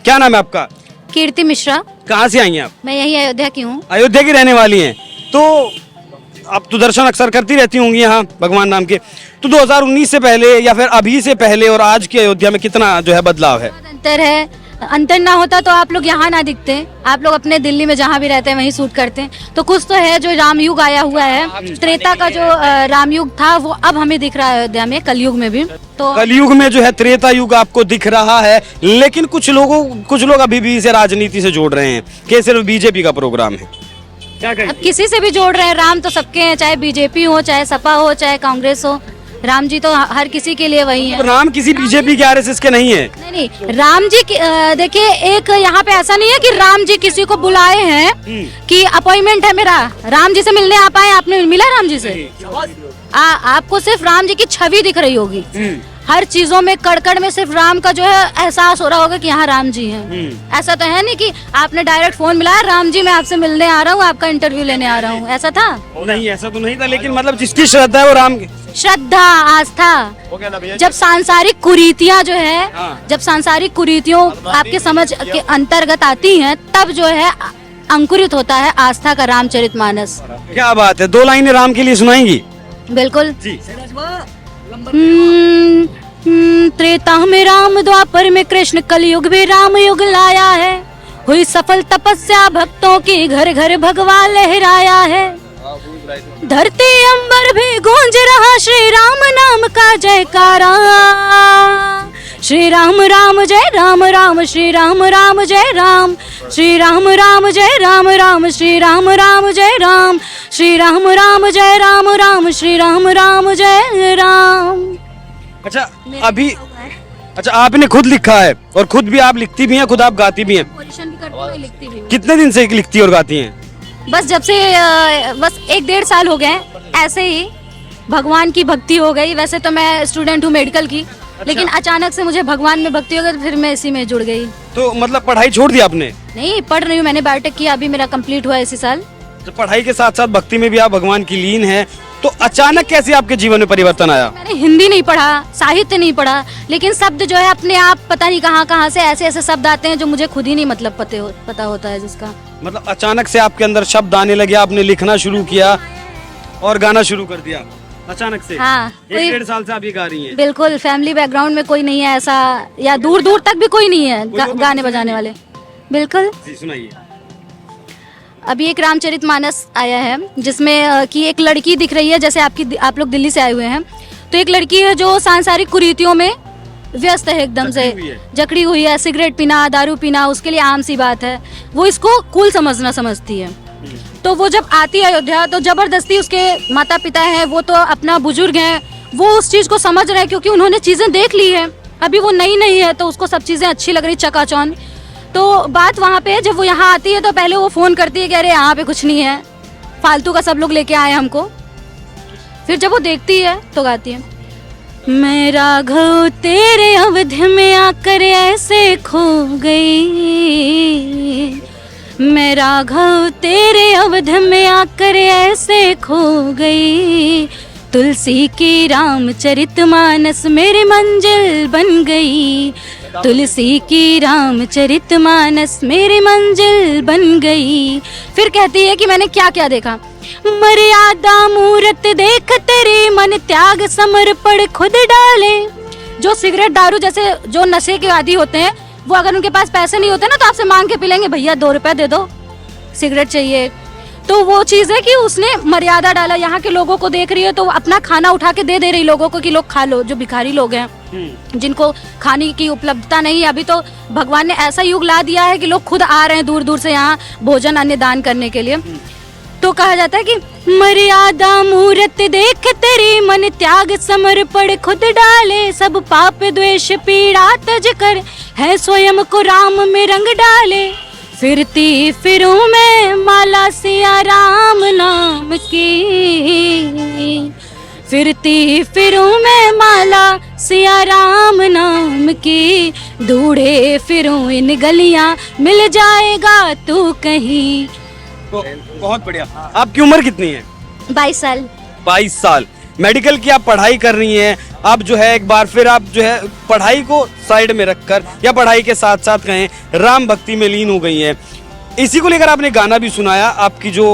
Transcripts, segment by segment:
क्या नाम है आपका? कीर्ति मिश्रा। कहाँ से आई हैं आप? मैं यही अयोध्या की हूँ। अयोध्या की रहने वाली हैं। तो आप तो दर्शन अक्सर करती रहती होंगी यहाँ भगवान नाम के। तो 2019 से पहले या फिर अभी से पहले और आज की अयोध्या में कितना जो है बदलाव है? बहुत अंतर है। अंतर ना होता तो आप लोग यहाँ ना दिखते। आप लोग अपने दिल्ली में जहाँ भी रहते हैं वहीं शूट करते हैं। तो कुछ तो है जो रामयुग आया हुआ है। त्रेता का जो रामयुग था वो अब हमें दिख रहा है अयोध्या में, कलयुग में भी। तो कलयुग में जो है त्रेता युग आपको दिख रहा है, लेकिन कुछ लोग अभी भी इसे राजनीति से जोड़ रहे हैं कि सिर्फ बीजेपी का प्रोग्राम है। क्या कहें? अब किसी से भी जोड़ रहे हैं, राम तो सबके हैं, चाहे बीजेपी हो, चाहे सपा हो, चाहे कांग्रेस हो। राम जी तो हर किसी के लिए वही है। राम किसी बीजेपी के आरएसएस के नहीं है। नहीं, राम जी देखिए, एक यहाँ पे ऐसा नहीं है कि राम जी किसी को बुलाए हैं कि अपॉइंटमेंट है मेरा, राम जी से मिलने आप आए, आपने मिला राम जी से? आपको सिर्फ राम जी की छवि दिख रही होगी। हर चीजों में, कड़कड़ में सिर्फ राम का जो है एहसास हो रहा होगा कि यहाँ राम जी हैं। ऐसा तो है नहीं कि आपने डायरेक्ट फोन मिलाया, राम जी मैं आपसे मिलने आ रहा हूँ, आपका इंटरव्यू लेने आ रहा हूँ, ऐसा था? नहीं, ऐसा तो नहीं था, लेकिन मतलब जिसकी श्रद्धा है वो राम की श्रद्धा, आस्था। जब सांसारिक कुरीतियाँ जो है, जब सांसारिक कुरीतियों आपके समझ के अंतर्गत आती हैं, तब जो है अंकुरित होता है आस्था का रामचरितमानस। क्या बात है, 2 लाइनें राम के लिए सुनाएंगी? बिल्कुल जी। त्रेता में राम, द्वापर में कृष्ण, कलयुग भी राम युग लाया है। हुई सफल तपस्या भक्तों की, घर घर भगवा लहराया है। धरती अंबर भी गूंज रहा श्री राम नाम का जयकारा। श्री राम राम जय राम राम, श्री राम राम जय राम, श्री राम राम जय राम राम, श्री राम राम जय राम, श्री राम राम जय राम राम, श्री राम राम जय राम। अच्छा, आपने खुद लिखा है और खुद भी आप लिखती भी हैं, खुद आप गाती भी हैं। ऑडिशन भी करती हूँ, लिखती भी हूँ। कितने दिन से लिखती और गाती हैं? बस जब से बस 1-1.5 साल हो गए, ऐसे ही भगवान की भक्ति हो गई। वैसे तो मैं स्टूडेंट हूँ मेडिकल की, लेकिन अचानक से मुझे भगवान में भक्ति हो गई, तो फिर मैं इसी में जुड़ गई। तो मतलब पढ़ाई छोड़ दी आपने? नहीं, पढ़ रही हूँ, मैंने बायोटेक किया, अभी मेरा कंप्लीट हुआ इसी साल। तो पढ़ाई के साथ साथ भक्ति में भी आप भगवान की लीन है, तो अचानक कैसे आपके जीवन में परिवर्तन आया? मैंने हिंदी नहीं पढ़ा, साहित्य नहीं पढ़ा, लेकिन शब्द जो है अपने आप पता नहीं कहाँ से ऐसे ऐसे शब्द आते हैं जो मुझे खुद ही नहीं मतलब पता होता है जिसका। मतलब अचानक से आपके अंदर शब्द आने लगे, आपने लिखना शुरू किया और गाना शुरू कर दिया अचानक से? हाँ, 1-1.5 साल से आप ये गा रही हैं? बिल्कुल। फैमिली बैकग्राउंड में कोई नहीं है ऐसा, या दूर दूर तक भी कोई नहीं है गाने बजाने वाले। बिल्कुल। सुनाइए। अभी एक रामचरितमानस आया है जिसमें कि एक लड़की दिख रही है, जैसे आप लोग दिल्ली से आए हुए हैं, तो एक लड़की है जो सांसारिक कुरीतियों में व्यस्त है, एकदम से जकड़ी हुई है। सिगरेट पीना, दारू पीना उसके लिए आम सी बात है, वो इसको कूल समझती है। तो वो जब आती है अयोध्या, तो जबरदस्ती उसके माता पिता हैं, वो तो अपना बुजुर्ग हैं, वो उस चीज को समझ रहे हैं क्योंकि उन्होंने चीजें देख ली है। अभी वो नई है तो उसको सब चीजें अच्छी लग रही, चकाचौंध। तो बात वहाँ पे जब वो यहाँ आती है तो पहले वो फोन करती है कि अरे यहाँ पे कुछ नहीं है, फालतू का सब लोग लेके आए हमको। फिर जब वो देखती है तो गाती है, मैं राघव तेरे अवध में आकर ऐसे खो गई, मैं राघव तेरे अवध में आकर ऐसे खो गई, तुलसी की रामचरितमानस मेरी मंजिल बन गई, तुलसी की रामचरितमानस मेरी मंजिल बन गई। फिर कहती है कि मैंने क्या क्या देखा, मर्यादा मूरत देख तेरी, मन त्याग समर्पण खुद डाले। जो सिगरेट दारू जैसे जो नशे के आदी होते हैं, वो अगर उनके पास पैसे नहीं होते ना तो आपसे मांग के पी लेंगे, भैया 2 रुपए दे दो, सिगरेट चाहिए। तो वो चीज है कि उसने मर्यादा डाला। यहाँ के लोगों को देख रही है तो अपना खाना उठा के दे रही लोगों को कि लोग खा लो, जो भिखारी लोग हैं, जिनको खाने की उपलब्धता नहीं है। अभी तो भगवान ने ऐसा युग ला दिया है कि लोग खुद आ रहे हैं दूर दूर से यहाँ भोजन अन्य दान करने के लिए। तो कहा जाता है कि मर्यादा मूरत देख तेरी, मन त्याग समर्पण खुद डाले, सब पाप द्वेष पीड़ा तज कर, है स्वयं को राम में रंग डाले, फिरती फिरूं मैं माला सिया राम नाम की, फिरती फिरूं मैं माला सिया राम नाम की, ढूंढे फिरूं इन गलियां मिल जाएगा तू कहीं। तो बहुत बढ़िया। आपकी उम्र कितनी है? 22 साल। 22 साल। मेडिकल की आप पढ़ाई कर रही हैं, आप जो है एक बार फिर आप जो है पढ़ाई को साइड में रखकर या पढ़ाई के साथ साथ कहें राम भक्ति में लीन हो गई हैं। इसी को लेकर आपने गाना भी सुनाया। आपकी जो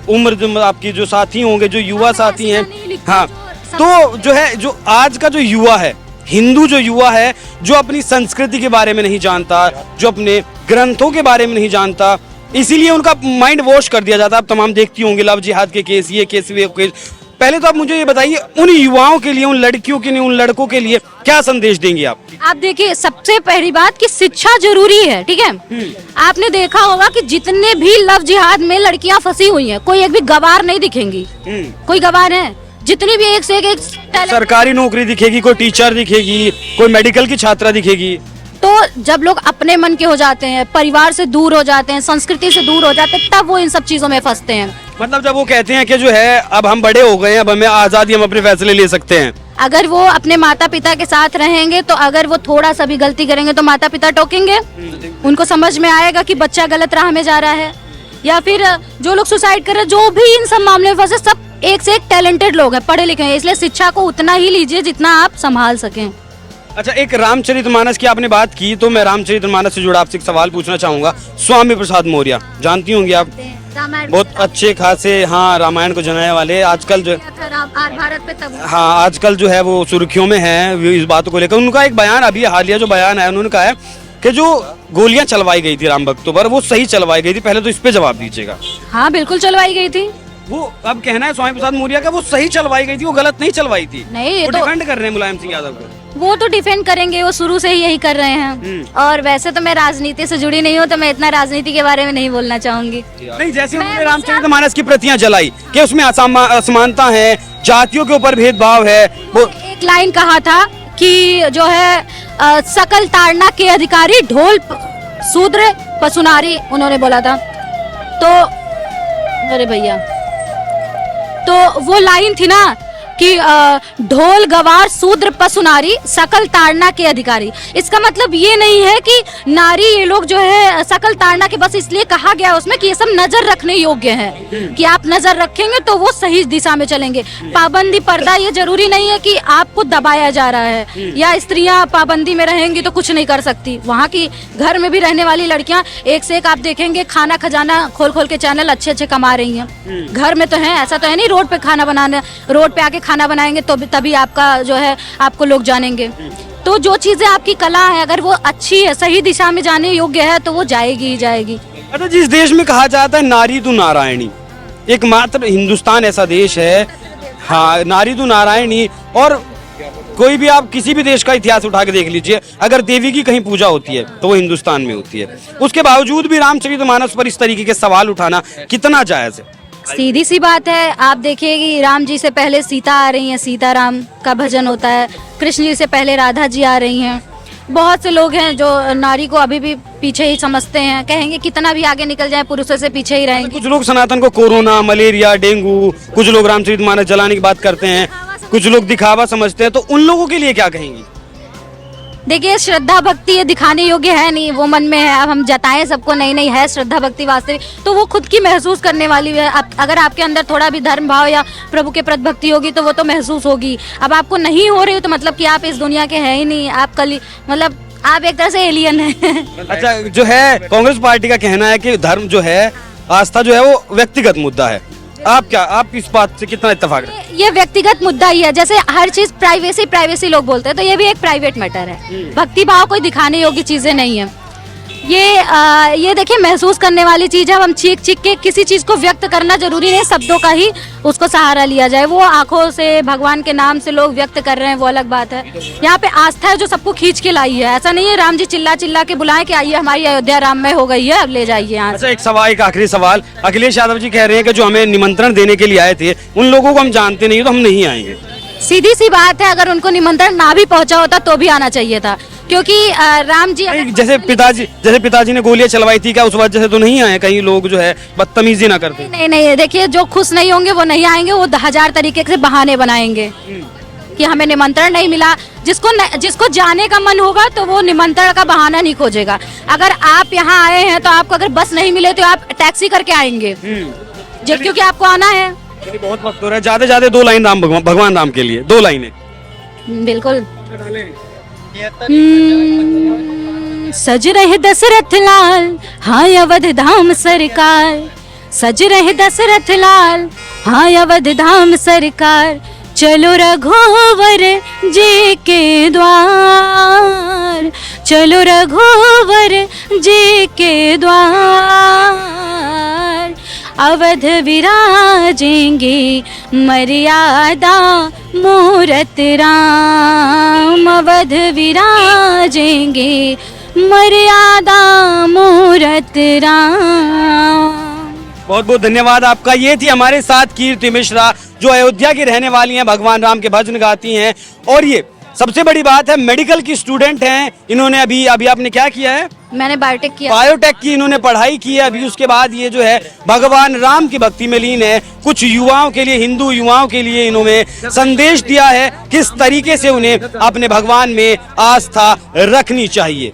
उम्र, जो आपकी जो साथी होंगे, जो युवा साथी हैं, हाँ, तो जो है जो आज का जो युवा है, हिंदू जो युवा है, जो अपनी संस्कृति के बारे में नहीं जानता, जो अपने ग्रंथों के बारे में नहीं जानता, इसीलिए उनका माइंड वॉश कर दिया जाता है। आप तमाम देखती होंगे लव जिहाद के केस, ये केस, वे केस। पहले तो आप मुझे ये बताइए, उन युवाओं के लिए, उन लड़कियों के लिए, उन लड़कों के लिए क्या संदेश देंगे आप? आप देखिए, सबसे पहली बात कि शिक्षा जरूरी है, ठीक है। आपने देखा होगा कि जितने भी लव जिहाद में लड़कियां फंसी हुई हैं, कोई एक भी गवार नहीं दिखेंगी। कोई गवार है? जितनी भी एक से एक सरकारी नौकरी दिखेगी, कोई टीचर दिखेगी, कोई मेडिकल की छात्रा दिखेगी। तो जब लोग अपने मन के हो जाते हैं, परिवार से दूर हो जाते हैं, संस्कृति से दूर हो जाते हैं, तब वो इन सब चीजों में फंसते हैं। मतलब जब वो कहते हैं कि जो है अब हम बड़े हो गए हैं, अब हमें आजादी, हम अपने फैसले ले सकते हैं। अगर वो अपने माता पिता के साथ रहेंगे तो अगर वो थोड़ा सा भी गलती करेंगे तो माता पिता टोकेंगे। उनको समझ में आएगा कि बच्चा गलत राह में जा रहा है। या फिर जो लोग सुसाइड कर रहे हैं, जो भी इन सब मामले में फंसे, सब एक से एक टैलेंटेड लोग हैं, पढ़े लिखे हैं। इसलिए शिक्षा को उतना ही लीजिए जितना आप संभाल सकें। अच्छा, एक रामचरितमानस की आपने बात की, तो मैं रामचरितमानस से जुड़ा आपसे एक सवाल पूछना चाहूंगा। स्वामी प्रसाद मौर्य, जानती होंगी आप, बहुत अच्छे खासे, हाँ, रामायण को जनाने वाले। आजकल जो भारत पे तब, हाँ, आजकल जो है वो सुर्खियों में है इस बात को लेकर। उनका एक बयान, अभी हालिया जो बयान है, उन्होंने कहा है कि जो गोलियां चलवाई गई थी राम भक्तों पर, वो सही चलवाई गई थी। पहले तो इस पे जवाब दीजिएगा। हाँ, बिल्कुल चलवाई गई थी। वो अब कहना है स्वामी प्रसाद मौर्य का, वो सही चलवाई गई थी, वो गलत नहीं चलवाई थी। नहीं, ये वो तो डिफेंड कर रहे हैं मुलायम सिंह यादव को। वो तो डिफेंड करेंगे, वो शुरू से ही यही कर रहे हैं। और वैसे तो मैं राजनीति से जुड़ी नहीं हूँ, तो मैं इतना राजनीति के बारे में नहीं बोलना चाहूंगी। नहीं, जैसे उन्होंने रामचरितमानस की प्रतियां जलाई कि उसमें असमानता है, जातियों के ऊपर भेदभाव है। वो एक लाइन कहा था कि जो है सकल ताड़ना के अधिकारी ढोल शूद्र पशुनारी, उन्होंने बोला था। तो अरे भैया, तो वो लाइन थी ना कि ढोल गवार शूद्र पशुनारी सकल ताड़ना के अधिकारी। इसका मतलब ये नहीं है कि नारी, ये लोग जो है सकल ताड़ना के बस इसलिए कहा गया उसमें कि ये सब नजर रखने योग्य है, कि आप नजर रखेंगे तो वो सही दिशा में चलेंगे। पाबंदी, पर्दा, ये जरूरी नहीं है कि आपको दबाया जा रहा है या स्त्रियां पाबंदी में रहेंगी तो कुछ नहीं कर सकती। वहाँ की घर में भी रहने वाली लड़कियां एक से एक आप देखेंगे खाना खजाना खोल खोल के चैनल अच्छे अच्छे कमा रही हैं। घर में तो है, ऐसा तो है नहीं रोड पे खाना बनाना, रोड पे आके खाना बनाएंगे तो तभी आपका जो है आपको लोग जानेंगे। तो जो चीजें आपकी कला है, अगर वो अच्छी है, सही दिशा में जाने योग्य है, तो वो जाएगी ही जाएगी। अच्छा, जिस देश में कहा जाता है नारी तू नारायणी, एकमात्र हिंदुस्तान ऐसा देश है, हाँ, नारी तू नारायणी। और कोई भी आप किसी भी देश का इतिहास उठा के देख लीजिए, अगर देवी की कहीं पूजा होती है तो वो हिंदुस्तान में होती है। उसके बावजूद भी रामचरितमानस पर इस तरीके के सवाल उठाना कितना जायज है? सीधी सी बात है, आप देखिए कि राम जी से पहले सीता आ रही हैं, सीताराम का भजन होता है। कृष्ण जी से पहले राधा जी आ रही हैं। बहुत से लोग हैं जो नारी को अभी भी पीछे ही समझते हैं, कहेंगे कितना भी आगे निकल जाए पुरुषों से पीछे ही रहेंगे। कुछ लोग सनातन को कोरोना, मलेरिया, डेंगू, कुछ लोग रामचरितमानस जलाने की बात करते हैं, कुछ लोग दिखावा समझते हैं। तो उन लोगों के लिए क्या कहेंगी? देखिए, श्रद्धा भक्ति ये दिखाने योग्य है नहीं, वो मन में है। अब हम जताएं सबको नहीं नहीं है श्रद्धा भक्ति वास्तविक, तो वो खुद की महसूस करने वाली है। अगर आपके अंदर थोड़ा भी धर्म भाव या प्रभु के प्रति भक्ति होगी तो वो तो महसूस होगी। अब आपको नहीं हो रही तो मतलब कि आप इस दुनिया के हैं ही नहीं, आप कल मतलब आप एक तरह से एलियन हैं। अच्छा, जो है कांग्रेस पार्टी का कहना है कि धर्म जो है, आस्था जो है वो व्यक्तिगत मुद्दा है। आप इस बात से कितना इत्तेफाक है? ये व्यक्तिगत मुद्दा ही है। जैसे हर चीज प्राइवेसी लोग बोलते हैं, तो ये भी एक प्राइवेट मैटर है। भक्ति भाव कोई दिखाने योग्य चीजें नहीं है। ये देखिए, महसूस करने वाली चीज है। अब हम चीख के किसी चीज को व्यक्त करना जरूरी नहीं, शब्दों का ही उसको सहारा लिया जाए। वो आंखों से भगवान के नाम से लोग व्यक्त कर रहे हैं, वो अलग बात है। यहाँ पे आस्था है जो सबको खींच के लाई है। ऐसा नहीं है राम जी चिल्ला के बुलाएं कि आइए हमारी अयोध्या राममय हो गई है, अब ले जाइए यहाँ। अच्छा, एक आखिरी सवाल। अखिलेश यादव जी कह रहे हैं कि जो हमें निमंत्रण देने के लिए आए थे, उन लोगों को हम जानते नहीं तो हम नहीं आएंगे। सीधी सी बात है, अगर उनको निमंत्रण ना भी पहुंचा होता तो भी आना चाहिए था, क्योंकि राम जी जैसे पिताजी ने गोलियां चलवाई थी, क्या उस वजह से तो नहीं आए? कहीं लोग जो है बदतमीजी ना करते? नहीं, देखिए, जो खुश नहीं होंगे वो नहीं आएंगे, वो 1000 तरीके से बहाने बनाएंगे कि हमें निमंत्रण नहीं मिला। जिसको जाने का मन होगा तो वो निमंत्रण का बहाना नहीं खोजेगा। अगर आप यहाँ आए हैं तो आपको अगर बस नहीं मिले तो आप टैक्सी करके आएंगे, क्योंकि आपको आना है। चलिए, बहुत वक्त हो रहा है, ज्यादा से ज्यादा 2 लाइन राम भगवान राम के लिए, 2 लाइनें। बिल्कुल। सज रहे दशरथ लाल, हाँ अवध धाम सरकार, सज रहे दशरथ लाल, हाँ अवध धाम सरकार, चलो रघुवर जी के द्वार, चलो रघुवर जी के द्वार, अवध विराजेंगे मर्यादा मूरत राम, अवध विराजेंगे मर्यादा मूरत राम। बहुत बहुत धन्यवाद आपका। ये थी हमारे साथ कीर्ति मिश्रा, जो अयोध्या की रहने वाली हैं, भगवान राम के भजन गाती हैं, और ये सबसे बड़ी बात है मेडिकल की स्टूडेंट हैं। इन्होंने अभी आपने क्या किया है? मैंने बायोटेक किया। बायोटेक की इन्होंने पढ़ाई की है अभी। उसके बाद ये जो है भगवान राम की भक्ति में लीन है। कुछ युवाओं के लिए, हिंदू युवाओं के लिए इन्होंने संदेश दिया है किस तरीके से उन्हें अपने भगवान में आस्था रखनी चाहिए।